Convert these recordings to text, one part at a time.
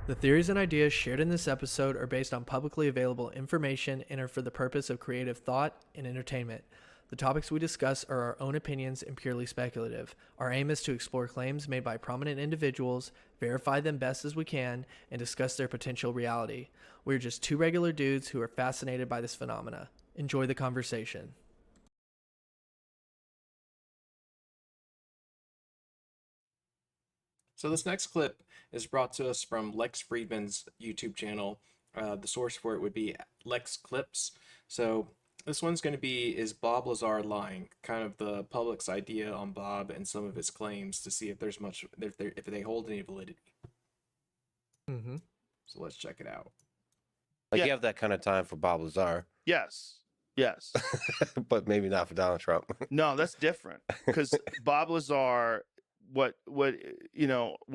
The theories and ideas shared in this episode are based on publicly available information and are for the purpose of creative thought and entertainment. The topics we discuss are our own opinions and purely speculative. Our aim is to explore claims made by prominent individuals, verify them best as we can, and discuss their potential reality. We're just two regular dudes who are fascinated by this phenomena. Enjoy the conversation. So this next clip is brought to us from Lex Friedman's YouTube channel. The source for it would be Lex Clips. So this one's going to be "Is Bob Lazar lying?" Kind of the public's idea on Bob and some of his claims to see if there's much if they hold any validity. Mm-hmm. So let's check it out. Like Yeah. you have that kind of time for Bob Lazar, Yes. Yes. but maybe not for Donald Trump. No, that's different because Bob Lazar, what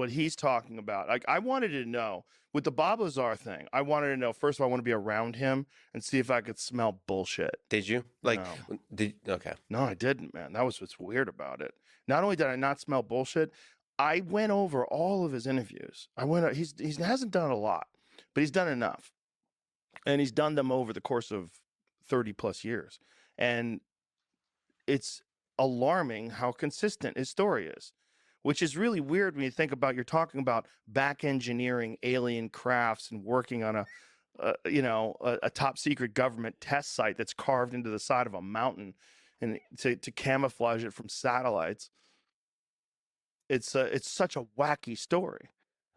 he's talking about. Like I wanted to know with the Bob Lazar thing. I wanted to know first of all. I want to be around him and see if I could smell bullshit. Did you? Like, No. okay. No, I didn't, man. That was what's weird about it. Not only did I not smell bullshit, I went over all of his interviews. He hasn't done a lot, but he's done enough, and he's done them over the course of 30 plus years, and it's alarming how consistent his story is, which is really weird when you think about you're talking about back engineering alien crafts and working on a top secret government test site that's carved into the side of a mountain and to camouflage it from satellites. It's such a wacky story,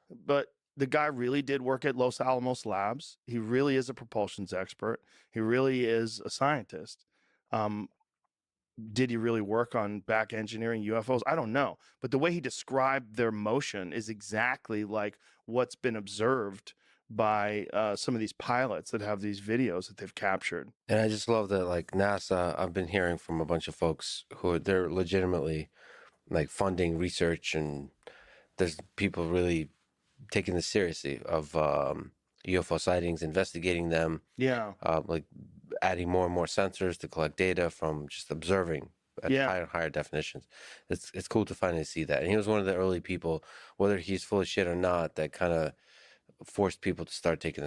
but the guy really did work at Los Alamos Labs. He really is a propulsions expert. He really is a scientist. Did he really work on back engineering UFOs? I don't know. But the way he described their motion is exactly like what's been observed by some of these pilots that have these videos that they've captured. And I just love that, like NASA, I've been hearing from a bunch of folks they're legitimately like funding research, and there's people really taking this seriously of UFO sightings, investigating them, Yeah. like adding more and more sensors to collect data from just observing at Yeah. higher and higher definitions. It's cool to finally see that. And he was one of the early people, whether he's full of shit or not, that kind of forced people to start taking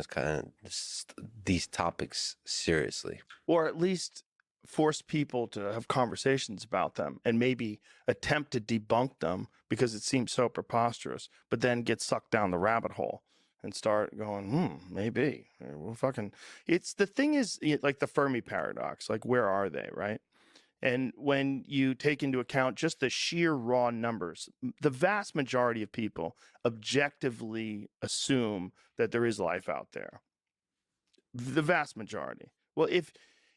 these topics seriously. Or at least force people to have conversations about them and maybe attempt to debunk them because it seems so preposterous, but then get sucked down the rabbit hole and start going, maybe. Well, it's the thing is like the Fermi paradox, like where are they, right? And when you take into account just the sheer raw numbers, the vast majority of people objectively assume that there is life out there. The vast majority. Well,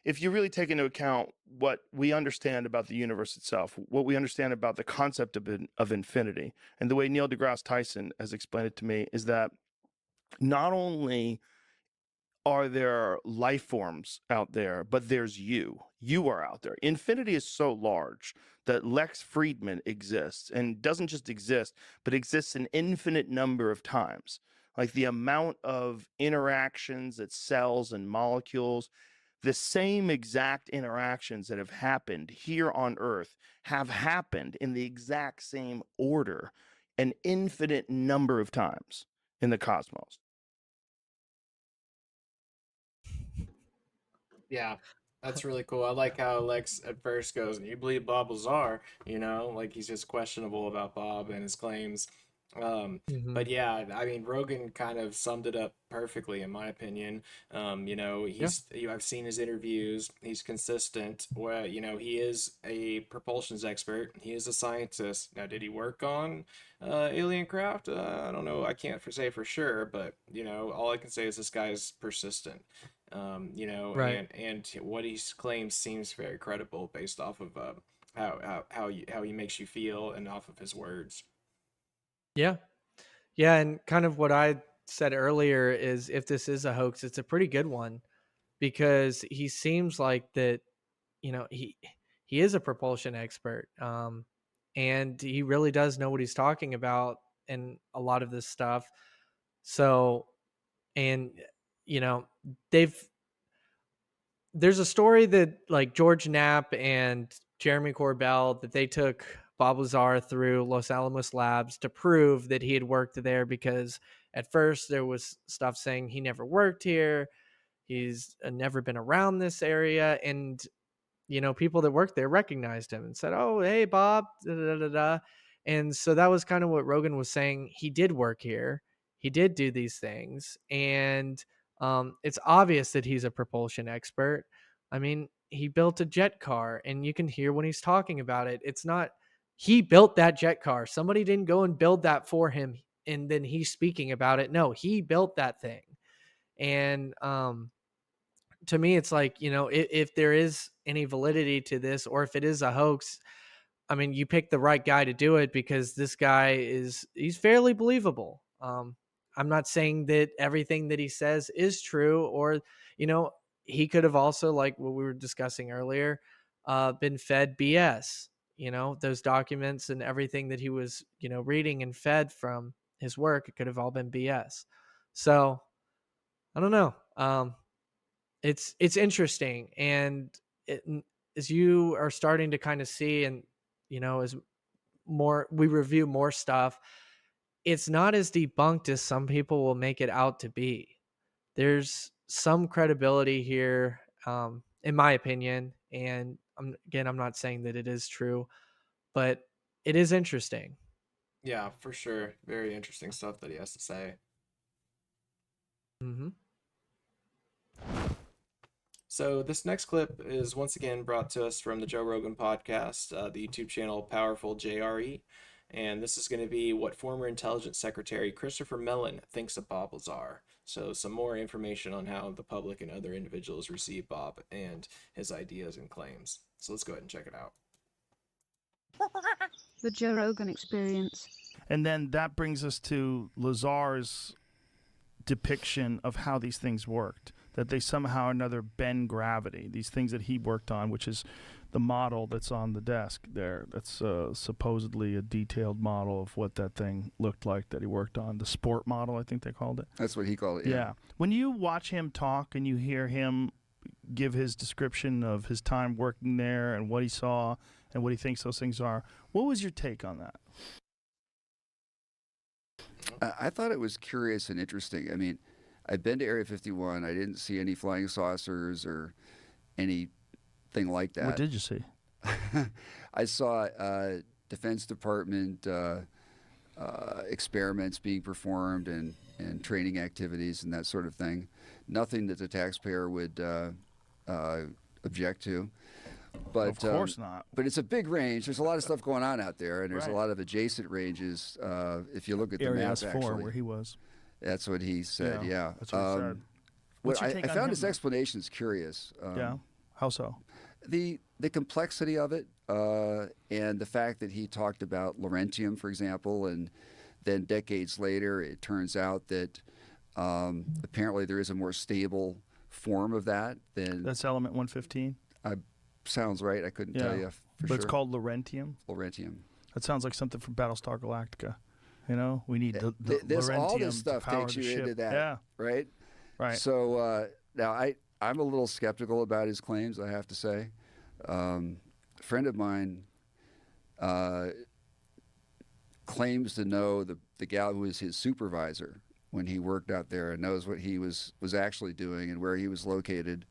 if you really take into account what we understand about the universe itself, what we understand about the concept of infinity, and the way Neil deGrasse Tyson has explained it to me is that not only are there life forms out there, but there's you. You are out there. Infinity is so large that Lex Friedman exists, and doesn't just exist, but exists an infinite number of times. Like the amount of interactions that cells and molecules, the same exact interactions that have happened here on Earth have happened in the exact same order an infinite number of times in the cosmos. Yeah, that's really cool. I like how Lex at first goes, "You believe Bob Lazar?" Like he's just questionable about Bob and his claims. Mm-hmm. But yeah, I mean, Rogan kind of summed it up perfectly, in my opinion. I've seen his interviews. He's consistent. Well, he is a propulsions expert. He is a scientist. Now, did he work on alien craft? I don't know. I can't say for sure, but all I can say is this guy is persistent. Right. And what he claims seems very credible based off of how he makes you feel and off of his words. Yeah. Yeah, and kind of what I said earlier is if this is a hoax, it's a pretty good one because he seems like that, he is a propulsion expert. And he really does know what he's talking about in a lot of this stuff. So, and you know, they've there's a story that like George Knapp and Jeremy Corbell that they took Bob Lazar through Los Alamos Labs to prove that he had worked there because at first there was stuff saying he never worked here, he's never been around this area, and people that worked there recognized him and said, "Oh, hey, Bob." Da, da, da, da, da. And so that was kind of what Rogan was saying. He did work here. He did do these things. And it's obvious that he's a propulsion expert. I mean, he built a jet car, and you can hear when he's talking about it. It's not, he built that jet car. Somebody didn't go and build that for him, and then he's speaking about it. No, he built that thing. And to me, it's like, if there is any validity to this, or if it is a hoax, I mean, you picked the right guy to do it, because this guy he's fairly believable. I'm not saying that everything that he says is true, or, he could have also, like what we were discussing earlier, been fed BS, those documents and everything that he was, reading and fed from his work. It could have all been BS. So I don't know. It's interesting, and it, as you are starting to kind of see, and as more we review more stuff, it's not as debunked as some people will make it out to be. There's some credibility here, in my opinion, and I'm not saying that it is true, but it is interesting. Yeah, for sure. Very interesting stuff that he has to say. Mm-hmm. So this next clip is once again brought to us from the Joe Rogan podcast, the YouTube channel Powerful JRE, and this is going to be what former Intelligence Secretary Christopher Mellon thinks of Bob Lazar. So some more information on how the public and other individuals receive Bob and his ideas and claims. So let's go ahead and check it out. The Joe Rogan Experience. And then that brings us to Lazar's depiction of how these things worked, that they somehow or another bend gravity, these things that he worked on, which is the model that's on the desk there. That's supposedly a detailed model of what that thing looked like that he worked on. The sport model, I think they called it. That's what he called it, Yeah. When you watch him talk and you hear him give his description of his time working there and what he saw and what he thinks those things are, what was your take on that? I thought it was curious and interesting. I mean, I've been to Area 51. I didn't see any flying saucers or anything like that. What did you see? I saw Defense Department experiments being performed and training activities and that sort of thing. Nothing that the taxpayer would object to. But, of course not. But it's a big range. There's a lot of stuff going on out there, and there's Right. a lot of adjacent ranges. If you look at the Area map, S4, actually, where he was. that's what he said. Yeah, That's what he said. What What's your I take on found him, his though? explanations curious. Yeah. How so? The complexity of it, and the fact that he talked about Laurentium, for example, and then decades later, it turns out that apparently there is a more stable form of that than That's element 115. sounds right. I couldn't tell you for But sure. it's called Laurentium. Laurentium. That sounds like something from Battlestar Galactica. You know, we need the This all Laurentium this to stuff power takes the you ship. into that, Yeah, right? right. So now I'm a little skeptical about his claims, I have to say. A friend of mine claims to know the gal who was his supervisor when he worked out there and knows what he was actually doing and where he was located,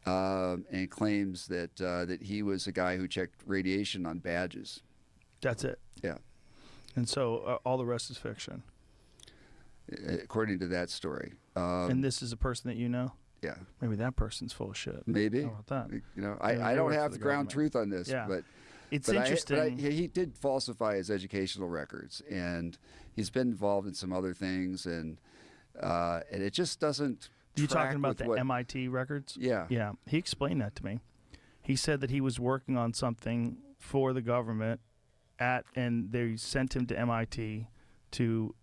and claims that he was a guy who checked radiation on badges. That's it. Yeah, And so all the rest is fiction. according to that story. And this is a person that you know? Yeah, Maybe that person's full of shit. maybe. How about that? You know, Maybe I they don't work for have the the ground government. truth on this, Yeah. but It's but interesting. he did falsify his educational records, and he's been involved in some other things, and it just doesn't. You track talking about with the what, MIT records? Yeah. Yeah. He explained that to me. He said that he was working on something for the government and they sent him to MIT to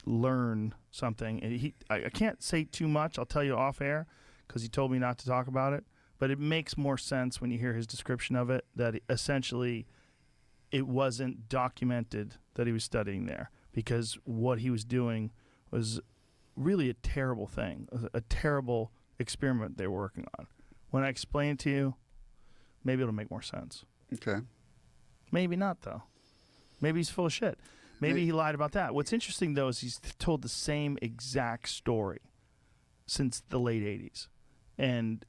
learn something. And I can't say too much. I'll tell you off air because he told me not to talk about it. But it makes more sense when you hear his description of it, that essentially it wasn't documented that he was studying there, because what he was doing was really a terrible thing, a terrible experiment they were working on. When I explain it to you, maybe it'll make more sense. Okay. Maybe not, though. Maybe he's full of shit. Maybe he lied about that. What's interesting, though, is he's told the same exact story since the late 80s. And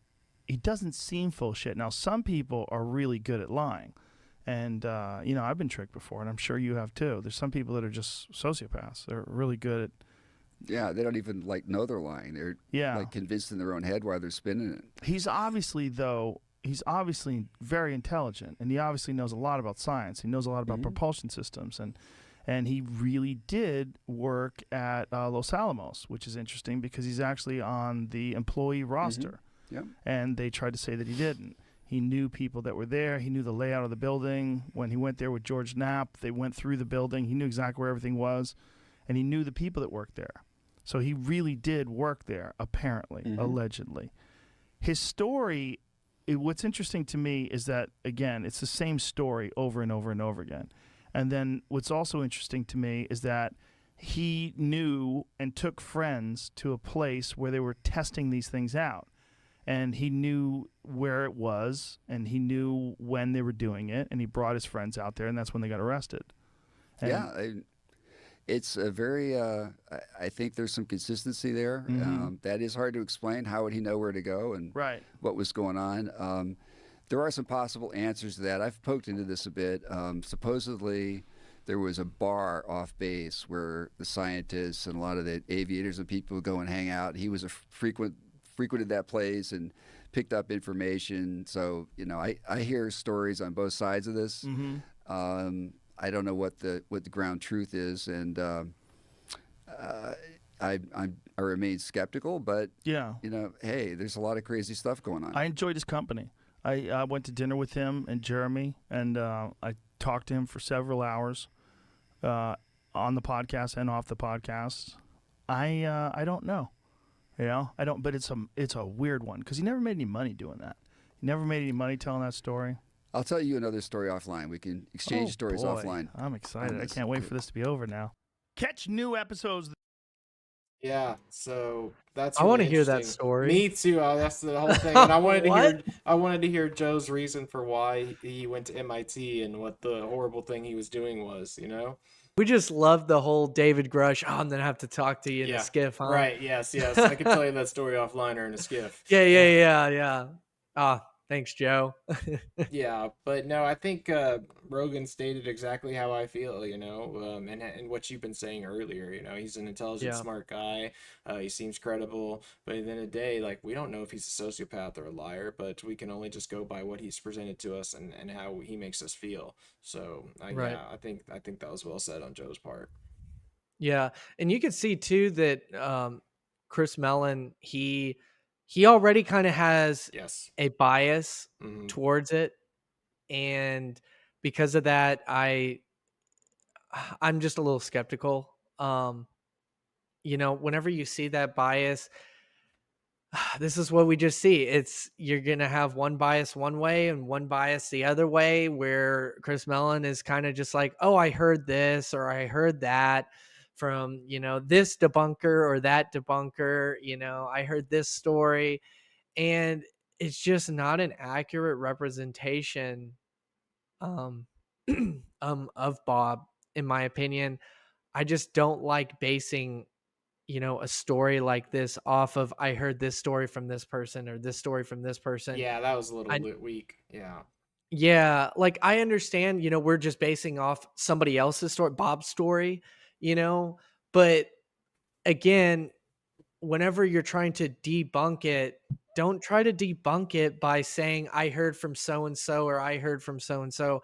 he doesn't seem full of shit. Now, some people are really good at lying. And, I've been tricked before, and I'm sure you have too. There's some people that are just sociopaths. They're really good at... Yeah, they don't even know they're lying. They're convinced in their own head while they're spinning it. He's obviously very intelligent, and he obviously knows a lot about science. He knows a lot about propulsion systems, and he really did work at Los Alamos, which is interesting because he's actually on the employee roster. Yep. And they tried to say that he didn't. He knew people that were there. He knew the layout of the building. When he went there with George Knapp, they went through the building. He knew exactly where everything was, and he knew the people that worked there. So he really did work there, apparently, allegedly. His story, what's interesting to me is that, again, it's the same story over and over and over again. And then what's also interesting to me is that he knew and took friends to a place where they were testing these things out. And he knew where it was, and he knew when they were doing it, and he brought his friends out there, and that's when they got arrested. And it's a very, I think there's some consistency there. That is hard to explain. How would he know where to go and what was going on? There are some possible answers to that. I've poked into this a bit. Supposedly, there was a bar off base where the scientists and a lot of the aviators and people would go and hang out. He was frequented that place and picked up information. So, I hear stories on both sides of this. I don't know what the ground truth is, and I remain skeptical. But hey, there's a lot of crazy stuff going on. I enjoyed his company. I went to dinner with him and Jeremy, and I talked to him for several hours on the podcast and off the podcast. I don't know, I don't. But it's a weird one because he never made any money doing that. He never made any money telling that story. I'll tell you another story offline. We can exchange stories offline. I'm excited. I can't wait for this to be over now. Catch new episodes. Yeah, so that's. I really want to hear that interesting. story. Me too. That's the whole thing. And I wanted to hear Joe's reason for why he went to MIT and what the horrible thing he was doing was. We just love the whole David Grush. Oh, I'm gonna have to talk to you in a skiff, huh? Right. Yes. I can tell you that story offline or in a skiff. Yeah. Thanks, Joe. Yeah, but no, I think Rogan stated exactly how I feel, and what you've been saying earlier. He's an intelligent, smart guy. He seems credible, but at the end of the day, we don't know if he's a sociopath or a liar, but we can only just go by what he's presented to us and how he makes us feel. So, yeah, I think that was well said on Joe's part. Yeah, and you can see too that Chris Mellon, he already kind of has a bias towards it, and because of that, I'm just a little skeptical. Whenever you see that bias, this is what we just see. You're gonna have one bias one way and one bias the other way, where Chris Mellon is kind of just like, oh, I heard this or I heard that from this debunker or that debunker. I heard this story. And it's just not an accurate representation of Bob, in my opinion. I just don't like basing, a story like this off of I heard this story from this person or this story from this person. Yeah, that was a little bit weak. Yeah. Yeah, I understand, we're just basing off somebody else's story, Bob's story, but again, whenever you're trying to debunk it, don't try to debunk it by saying I heard from so and so or I heard from so and so.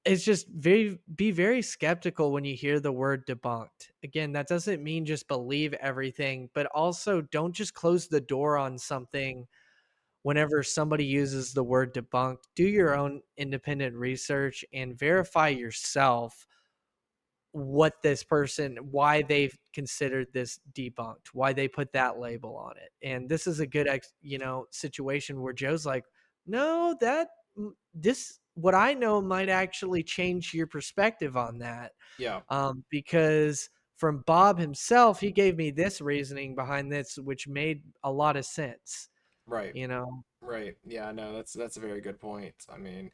It's just be very skeptical when you hear the word debunked. Again, that doesn't mean just believe everything, but also don't just close the door on something whenever somebody uses the word debunked. Do your own independent research and verify yourself what this person, why they've considered this debunked, why they put that label on it. And this is a good situation where Joe's like, no, what I know might actually change your perspective on that. Yeah. Because from Bob himself, he gave me this reasoning behind this, which made a lot of sense. Right. Right. Yeah, no, that's a very good point. I mean,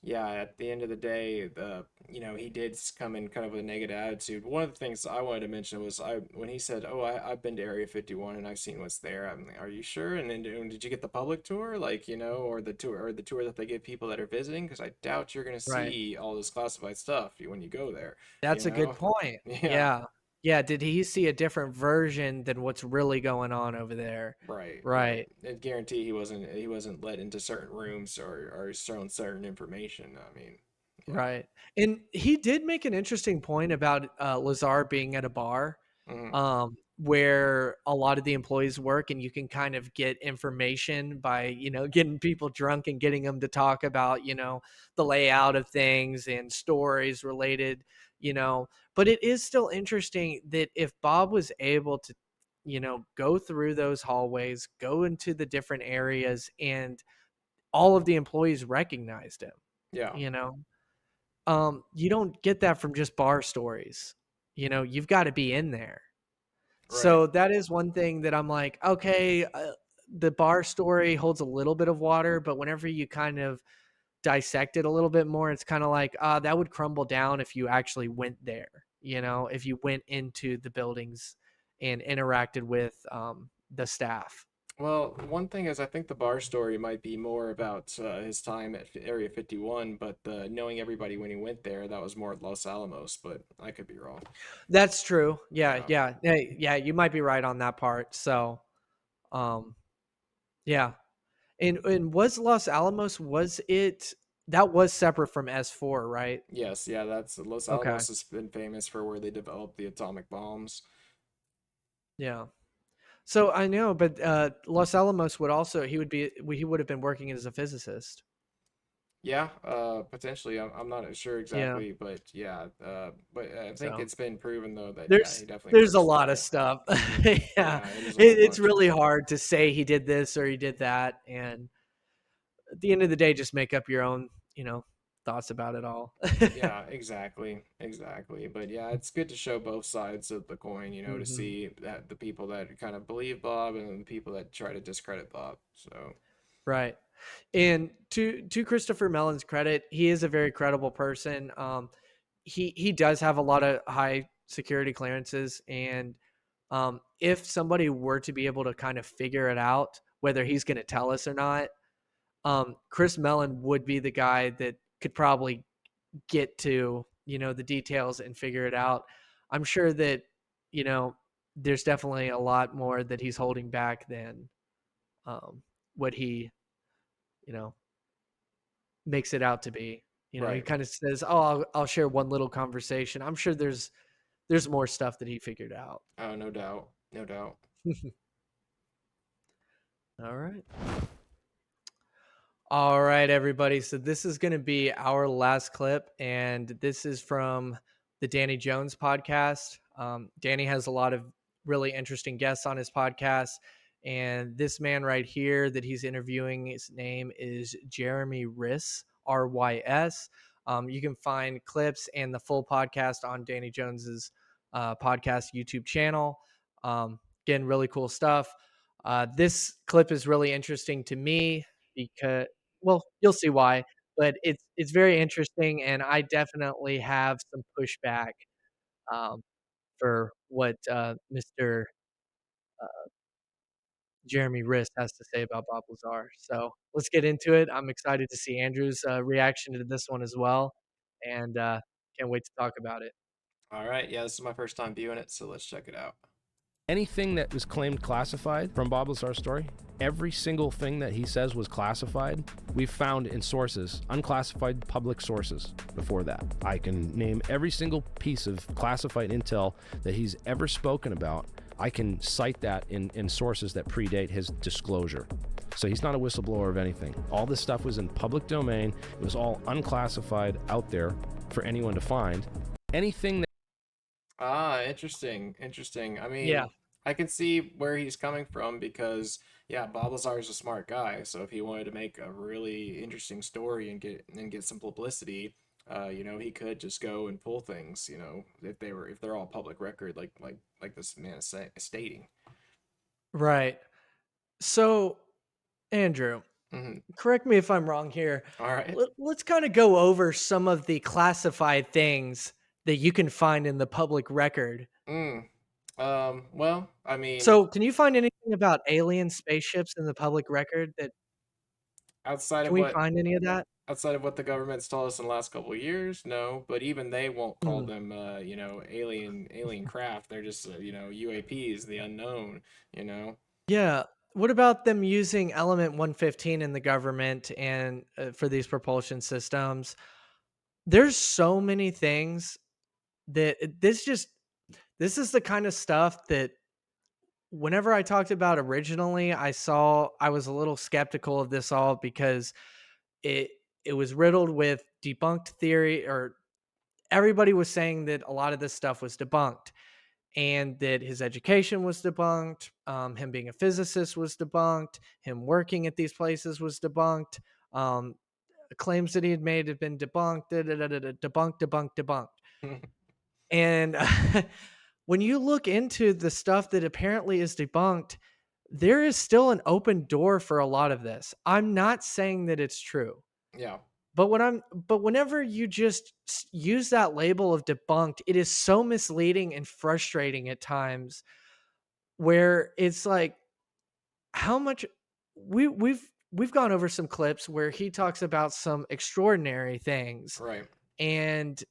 Yeah, at the end of the day, he did come in kind of with a negative attitude. One of the things I wanted to mention was when he said, "Oh, I've been to Area 51 and I've seen what's there." I'm like, "Are you sure?" And then did you get the public tour, like, or the tour that they give people that are visiting? Because I doubt you're gonna Right. see all this classified stuff when you go there. You That's a good know? point. Yeah. Yeah. Yeah, did he see a different version than what's really going on over there? Right, right. Right. I guarantee he wasn't let into certain rooms or shown certain information. I mean, yeah. Right. And he did make an interesting point about Lazar being at a bar Hmm. where a lot of the employees work, and you can kind of get information by, getting people drunk and getting them to talk about, the layout of things and stories related, you know. But it is still interesting that if Bob was able to, go through those hallways, go into the different areas, and all of the employees recognized him, Yeah. you know you don't get that from just bar stories. You've got to be in there. Right. So that is one thing that I'm like, okay, the bar story holds a little bit of water, but whenever you kind of dissect it a little bit more, it's kind of like, that would crumble down if you actually went there, if you went into the buildings and interacted with the staff. Well, one thing is, I think the bar story might be more about his time at Area 51, but knowing everybody when he went there, that was more at Los Alamos, but I could be wrong. That's true. Yeah, Yeah. yeah. Yeah, you might be right on that part. So, um, yeah. And was Los Alamos, was it that was separate from S4, right? Yes, yeah, that's Los Okay. Alamos has been famous for where they developed the atomic bombs. Yeah. So I know, but Los Alamos would also he would have been working as a physicist. Yeah, potentially. I'm not sure Yeah. exactly, but yeah, but I think So it's been proven though that yeah, he there's definitely there's a works lot of there. stuff. Hmm. Yeah. Yeah, it is a whole It's bunch. really hard to say he did this or he did that, and at the end of the day just make up your own, thoughts about it all. Yeah, exactly, exactly. But yeah, it's good to show both sides of the coin, to Mhm. see that the people that kind of believe Bob and the people that try to discredit Bob. So, Right. And to Christopher Mellon's credit, he is a very credible person. He does have a lot of high security clearances, and if somebody were to be able to kind of figure it out, whether he's going to tell us or not, Chris Mellon would be the guy that could probably get to the details and figure it out. I'm sure that you know there's definitely a lot more that he's holding back than what he you know makes it out to be. He right. kind of says, "Oh, I'll share one little conversation." I'm sure there's more stuff that he figured out. Oh, no doubt. No doubt. All right. All right, everybody. So this is going to be our last clip, and this is from the Danny Jones podcast. Danny has a lot of really interesting guests on his podcast, and this man right here that he's interviewing, his name is Jeremy Riss, RYS. You can find clips and the full podcast on Danny Jones's podcast YouTube channel. Again, really cool stuff. This clip is really interesting to me because, well, you'll see why, but it's very interesting, and I definitely have some pushback um, for what Mr. Jeremy Riss has to say about Bob Lazar. So let's get into it. I'm excited to see Andrew's reaction to this one as well, and can't wait to talk about it. All right. Yeah, this is my first time viewing it, so let's check it out. Anything that was claimed classified from Bob Lazar's story, every single thing that he says was classified, we've found in sources, unclassified public sources before that. I can name every single piece of classified intel that he's ever spoken about. I can cite that in sources that predate his disclosure. So he's not a whistleblower of anything. All this stuff was in public domain. It was all unclassified out there for anyone to find. Anything that Ah, interesting. Interesting. I Yeah, mean, I can see where he's coming from because, yeah, Bob Lazar is a smart guy. So if he wanted to make a really interesting story and get some publicity, he could just go and pull things, if they're all public record, like this man is stating. right. So, Andrew, Mhm. correct me if I'm wrong here. All right. Let's kind of go over some of the classified things that you can find in the public record. Mm. Well, I mean, So, can you find anything about alien spaceships in the public record that outside can of we what find any of that? outside of what the government's told us in the last couple of years, no. But even they won't call Hmm. them, alien craft. They're just, UAPs, the unknown. You know. Yeah. What about them using element 115 in the government and for these propulsion systems? There's so many things that this is the kind of stuff that whenever I talked about originally, I was a little skeptical of this all because it it was riddled with debunked theory, or everybody was saying that a lot of this stuff was debunked and that his education was debunked, him being a physicist was debunked, him working at these places was debunked, um, claims that he had made have been debunked, debunked, debunked, debunked. And when you look into the stuff that apparently is debunked, there is still an open door for a lot of this. I'm not saying that it's true. Yeah. But whenever you just use that label of debunked, it is so misleading and frustrating at times where it's like how much we've gone over some clips where he talks about some extraordinary things, Right. and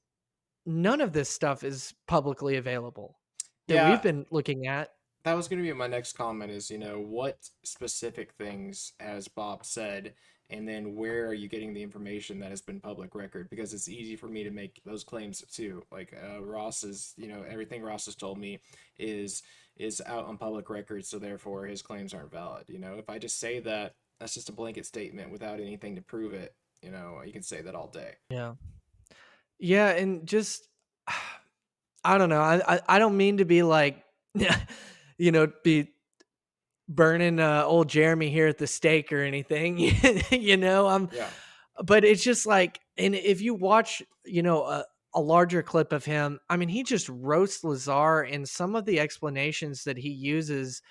none of this stuff is publicly available that we've Yeah. been looking at. That was going to be my next comment is, what specific things has Bob said, and then where are you getting the information that has been public record? Because it's easy for me to make those claims too. Like Ross is, everything Ross has told me is is out on public record, so therefore his claims aren't valid. If I just say that, that's just a blanket statement without anything to prove it. You can say that all day. Yeah. Yeah, and just I don't know. I don't mean to be like be burning old Jeremy here at the stake or anything. I'm Yeah. but it's just like, and if you watch, a larger clip of him, I mean, he just roasts Lazar, and some of the explanations that he uses,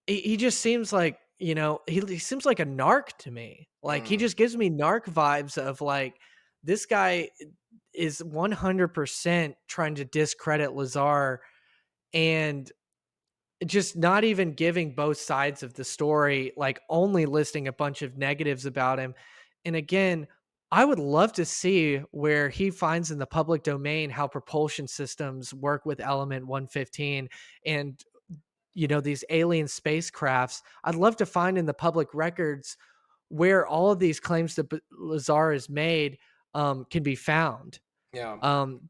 he just seems like, he seems like a narc to me. Like he Mm, just gives me narc vibes of like this guy is 100% trying to discredit Lazar and just not even giving both sides of the story, like only listing a bunch of negatives about him. And again, I would love to see where he finds in the public domain how propulsion systems work with element 115 and these alien spacecrafts. I'd love to find in the public records where all of these claims that Lazar has made can be found, yeah.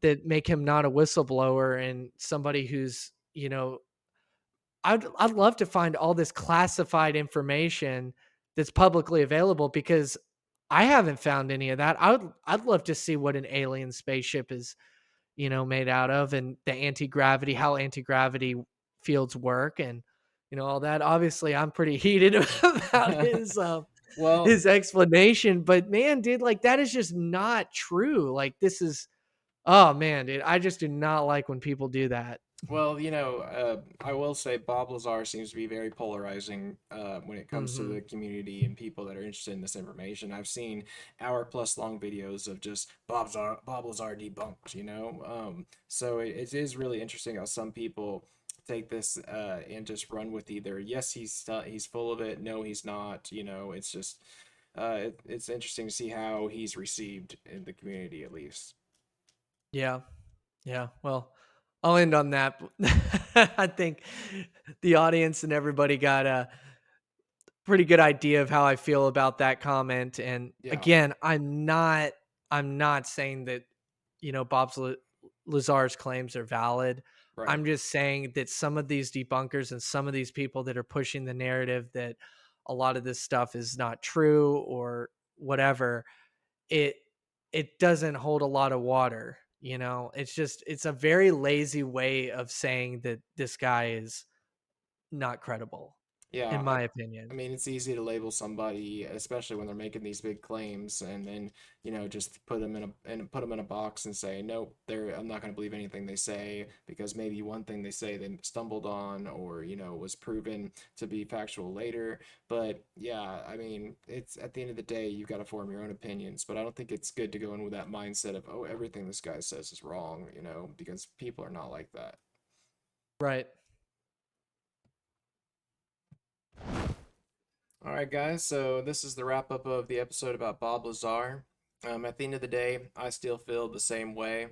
that make him not a whistleblower and somebody who's I'd love to find all this classified information that's publicly available because I haven't found any of that. I'd love to see what an alien spaceship is, made out of, and the anti-gravity, how anti-gravity fields work, and all that. Obviously, I'm pretty heated about Well, his explanation, but man, dude, like that is just not true. Like this is oh man, dude, I just do not like when people do that. Well, I will say Bob Lazar seems to be very polarizing when it comes to the Mhm. community and people that are interested in this information. I've seen hour-plus long videos of just Bob Lazar debunked, so it is really interesting how some people take this and just run with either yes he's full of it, no he's not. It's just it's interesting to see how he's received in the community at least. Yeah. Yeah, well, I'll end on that. I think the audience and everybody got a pretty good idea of how I feel about that comment. And Yeah, again, I'm not saying that Bob's Lazar's claims are valid. right. I'm just saying that some of these debunkers and some of these people that are pushing the narrative that a lot of this stuff is not true or whatever, it it doesn't hold a lot of water. It's a very lazy way of saying that this guy is not credible. Yeah, in my opinion. I mean, it's easy to label somebody, especially when they're making these big claims, and then just put them in a box and say, nope, I'm not going to believe anything they say because maybe one thing they say they stumbled on, or was proven to be factual later. But yeah, I mean, it's at the end of the day, you've got to form your own opinions. But I don't think it's good to go in with that mindset of, oh, everything this guy says is wrong, because people are not like that. Right. All right, guys. So this is the wrap up of the episode about Bob Lazar. At the end of the day, I still feel the same way.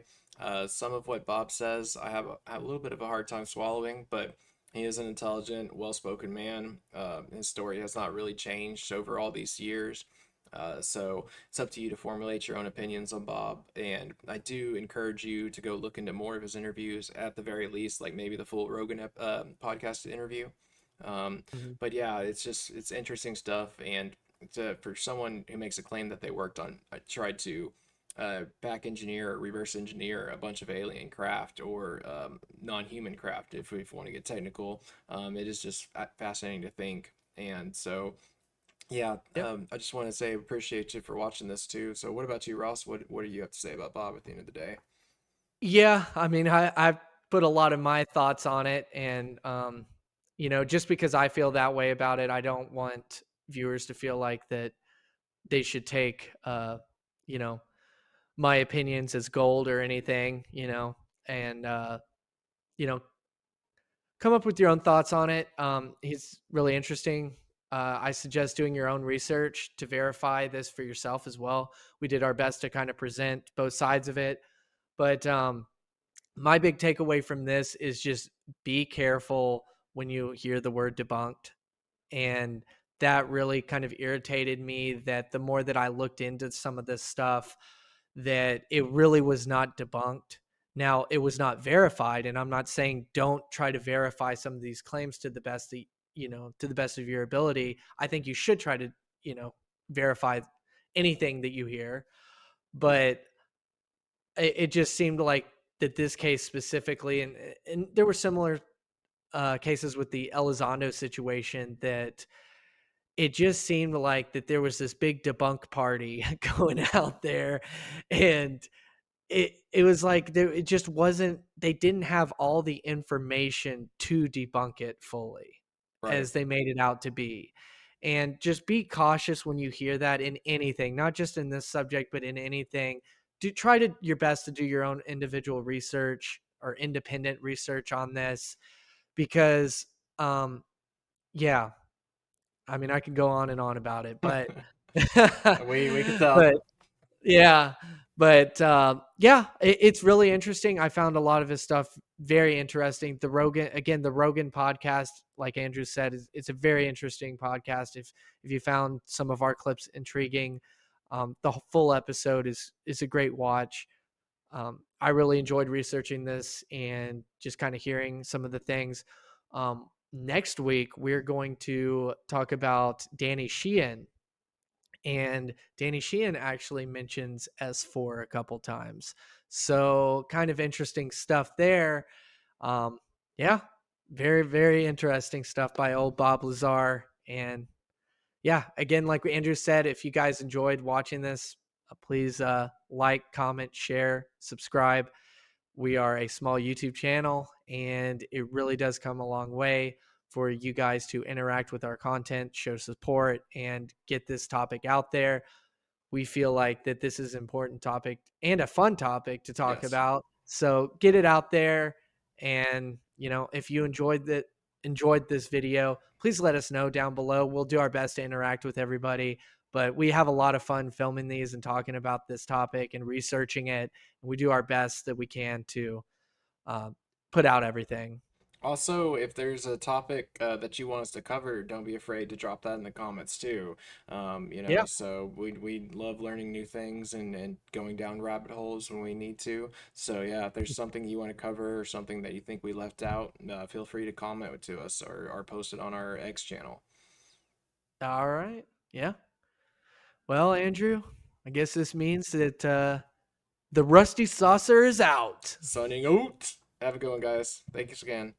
Some of what Bob says, I have a little bit of a hard time swallowing, but he is an intelligent, well-spoken man. His story has not really changed over all these years. So it's up to you to formulate your own opinions on Bob. And I do encourage you to go look into more of his interviews, at the very least, like maybe the full Rogan podcast interview. Um, Mhm. but yeah, it's interesting stuff. And for someone who makes a claim that they worked on, tried to back engineer or reverse engineer a bunch of alien craft, or non-human craft, if we want to get technical, it is just fascinating to think. And so, yeah, Yep. I just want to say appreciate you for watching this too. So, what about you, Ross? What do you have to say about Bob at the end of the day? Yeah, I mean, I've put a lot of my thoughts on it, and just because I feel that way about it, I don't want viewers to feel like that they should take, you know, my opinions as gold or anything, and you know, come up with your own thoughts on it. He's really interesting. I suggest doing your own research to verify this for yourself as well. We did our best to kind of present both sides of it, but my big takeaway from this is just be careful when you hear the word debunked. And that really kind of irritated me, that the more that I looked into some of this stuff, that it really was not debunked. Now, it was not verified, and I'm not saying don't try to verify some of these claims to the best that, to the best of your ability. I think you should try to, verify anything that you hear, but it just seemed like that this case specifically, and there were similar cases with the Elizondo situation, that it just seemed like that there was this big debunk party going out there, and it was like it just wasn't, they didn't have all the information to debunk it fully Right. as they made it out to be. And just be cautious when you hear that in anything, not just in this subject, but in anything. Do try to your best to do your own individual research or independent research on this, because um yeah, I mean, I could go on and on about it, but We could tell. but yeah, but yeah, it's really interesting. I found a lot of his stuff very interesting. The Rogan podcast, like Andrew said, it's a very interesting podcast. If you found some of our clips intriguing, the full episode is a great watch. I really enjoyed researching this and just kind of hearing some of the things. Next week, we're going to talk about Danny Sheehan, and Danny Sheehan actually mentions S4 a couple times. So kind of interesting stuff there. Yeah, very, very interesting stuff by old Bob Lazar. And yeah, again, like Andrew said, if you guys enjoyed watching this, please like, comment, share, subscribe. We are a small YouTube channel, and it really does come a long way for you guys to interact with our content, show support, and get this topic out there. We feel like that this is an important topic and a fun topic to talk Yes. about. So get it out there. And, if you enjoyed this video, please let us know down below. We'll do our best to interact with everybody. But we have a lot of fun filming these and talking about this topic and researching it. And we do our best that we can to uh, put out everything. Also, if there's a topic that you want us to cover, don't be afraid to drop that in the comments too. Yeah. So we love learning new things and going down rabbit holes when we need to. So yeah, if there's something you want to cover or something that you think we left out, feel free to comment to us, or post it on our X channel. All right. Yeah. Well, Andrew, I guess this means that the Rusty Saucer is out. Signing out. Have a good one, guys. Thanks again.